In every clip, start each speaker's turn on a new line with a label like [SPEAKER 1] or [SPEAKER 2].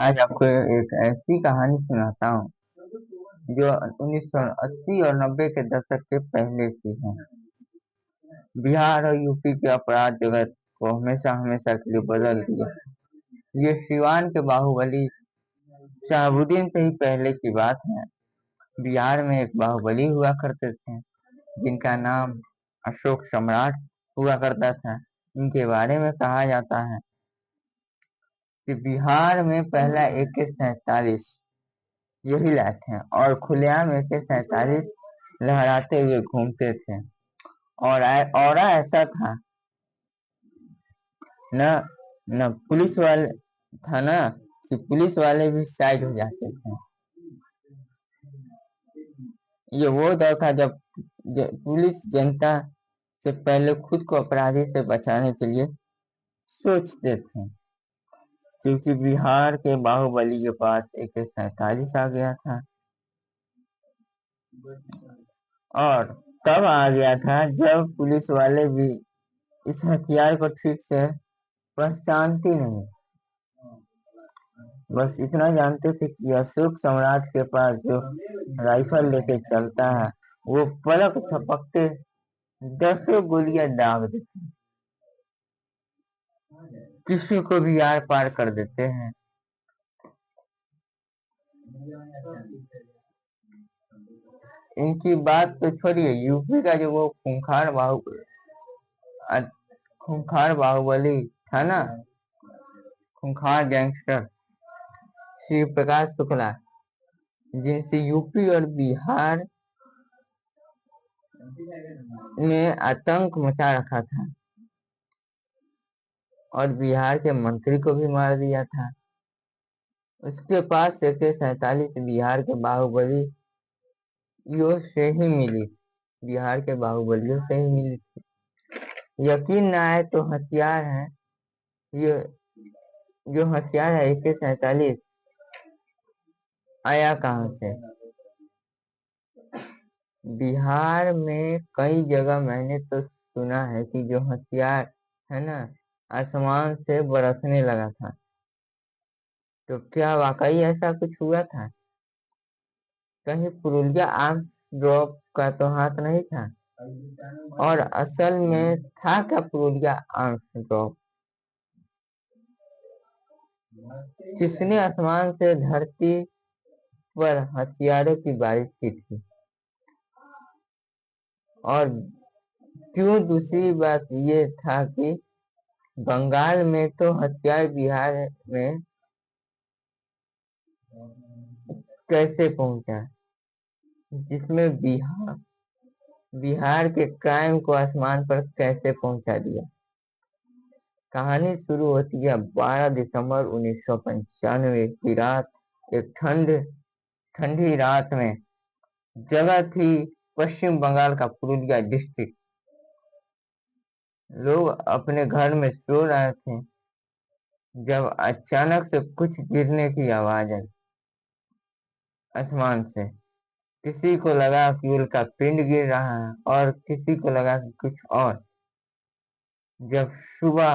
[SPEAKER 1] आज आपको एक ऐसी कहानी सुनाता हूँ जो 1980 और 90 के दशक के पहले की है। बिहार और यूपी के अपराध जगत को हमेशा हमेशा के लिए बदल दिया। ये सिवान के बाहुबली शहाबुद्दीन से ही पहले की बात है। बिहार में एक बाहुबली हुआ करते थे जिनका नाम अशोक सम्राट हुआ करता था। इनके बारे में कहा जाता है कि बिहार में पहला AK-47 यही लाए थे और खुलेआम AK-47 लहराते हुए घूमते थे। और ऐसा था न न पुलिस वाले था ना कि पुलिस वाले भी साइड हो जाते थे। ये वो दौर था जब पुलिस जनता से पहले खुद को अपराधी से बचाने के लिए सोचते थे, क्योंकि बिहार के बाहुबली के पास AK-47 आ गया था। और तब आ गया था जब पुलिस वाले भी इस हथियार को ठीक से पहचानती नहीं, बस इतना जानते थे कि अशोक सम्राट के पास जो राइफल लेके चलता है वो पलक झपकते 10 गोलियां दाग देते, किसी को भी आर पार कर देते हैं। इनकी बात तो छोड़िए, यूपी का जो वो खूंखार बाहुबली था ना, खूंखार गैंगस्टर शिव प्रकाश शुक्ला, जिनसे यूपी और बिहार ने आतंक मचा रखा था और बिहार के मंत्री को भी मार दिया था। उसके पास AK-47 बिहार के बाहुबलियों से ही मिली, बिहार के बाहुबलियों से ही मिली थी। यकीन ना आए तो हथियार है, ये जो हथियार है AK-47 आया कहाँ से? बिहार में कई जगह मैंने तो सुना है कि जो हथियार है ना, आसमान से बरसने लगा था। तो क्या वाकई ऐसा कुछ हुआ था? कहीं पुरुलिया आर्म्स ड्रॉप का तो हाथ नहीं था? और असल में था क्या पुरुलिया आर्म्स ड्रॉप? किसने आसमान से धरती पर हथियारों की बारिश की थी? और क्यों दूसरी बात ये था कि बंगाल में तो हथियार बिहार में कैसे पहुंचा, जिसमें बिहार के क्राइम को आसमान पर कैसे पहुंचा दिया? कहानी शुरू होती है 12 दिसंबर 1995 की रात। एक ठंडी रात में, जगह थी पश्चिम बंगाल का पुरुलिया डिस्ट्रिक्ट। लोग अपने घर में सो रहे थे जब अचानक से कुछ गिरने की आवाज आई आसमान से। किसी को लगा कि उल्का पिंड गिर रहा है और किसी को लगा कि कुछ और। जब सुबह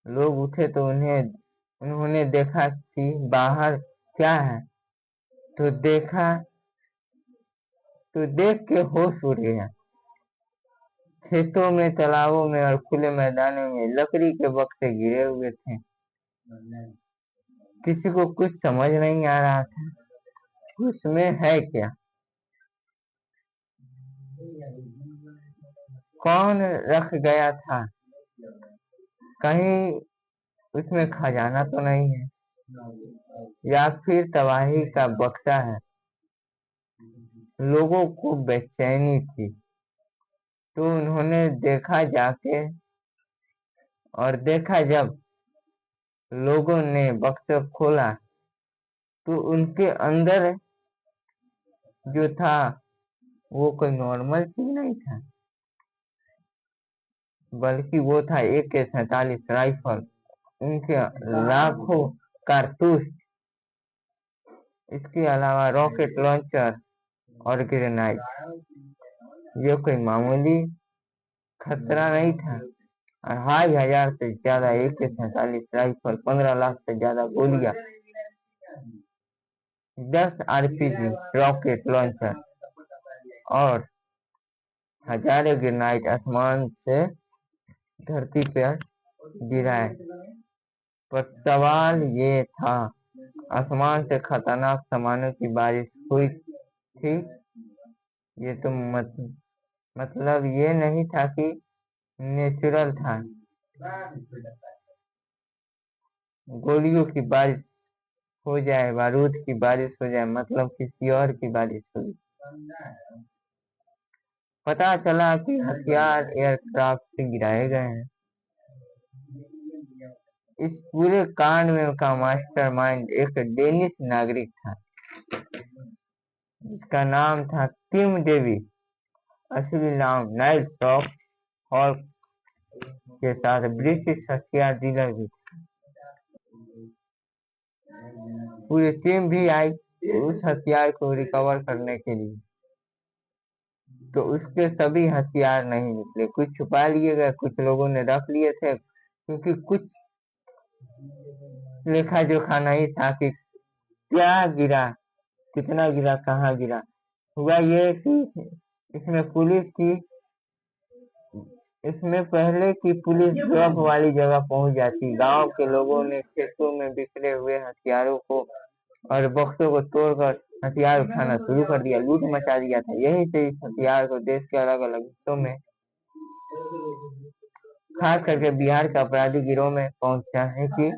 [SPEAKER 1] लोग उठे तो उन्होंने देखा कि बाहर क्या है। तो देख के होश उड़ गया। खेतों में, तालाबों में और खुले मैदानों में लकड़ी के बक्से गिरे हुए थे। किसी को कुछ समझ नहीं आ रहा था उसमें है क्या, कौन रख गया था, कहीं उसमें खजाना तो नहीं है या फिर तबाही का बक्सा है। लोगों को बेचैनी थी तो उन्होंने देखा जाके, और देखा जब लोगों ने बक्सा खोला तो उनके अंदर जो था वो कोई नॉर्मल चीज नहीं था, बल्कि वो था AK-47 राइफल। उनके लाखों कारतूस, इसके अलावा रॉकेट लॉन्चर और ग्रेनाइड। ये कोई मामूली खतरा नहीं था। 2,500 से ज्यादा AK-47 राइफल, 15 लाख से ज्यादा गोलियां 10 आरपीजी रॉकेट लॉन्चर और हजारों ग्रेनाइट आसमान से धरती पर गिराए। पर सवाल ये था, आसमान से खतरनाक सामानों की बारिश हुई थी। ये तो मतलब ये नहीं था कि नेचुरल था। गोलियों की बारिश हो जाए, बारूद की बारिश हो जाए, मतलब किसी और की बारिश हुई। पता चला कि हथियार एयरक्राफ्ट से गिराए गए हैं। इस पूरे कांड में का मास्टरमाइंड एक डेनिश नागरिक था जिसका नाम था किम डेविड। असली नाम नाइल शॉक हॉल के साथ ब्रिटिश हथियार डीलर भी था। पूरी टीम भी आई उस हथियार को रिकवर करने के लिए, तो उसके सभी हथियार नहीं निकले। कुछ छुपा लिए गए, कुछ लोगों ने रख लिए थे, क्योंकि कुछ लेखा जोखा नहीं था कि क्या गिरा, कितना गिरा, कहाँ गिरा। हुआ ये कि इसमें पुलिस की इसमें पहले की पुलिस ड्रॉप वाली जगह पहुंच जाती। गांव के लोगों ने खेतों में बिखरे हुए हथियारों को और बक्सों को तोड़कर हथियार उठाना शुरू कर दिया, लूट मचा दिया था। यही से इस हथियार को देश के अलग अलग हिस्सों में, खास करके बिहार के अपराधी गिरोह में पहुंचाने की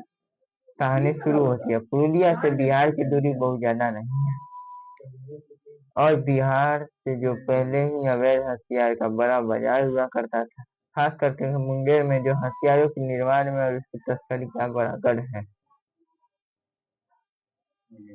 [SPEAKER 1] कहानी शुरू होती है। पुरुलिया से बिहार की दूरी बहुत ज्यादा नहीं है, और बिहार से जो पहले ही अवैध हथियार का बड़ा बाजार हुआ करता था, खास करके मुंगेर में जो हथियारों के निर्माण में और उसकी तस्करी का बड़ा गढ़ है।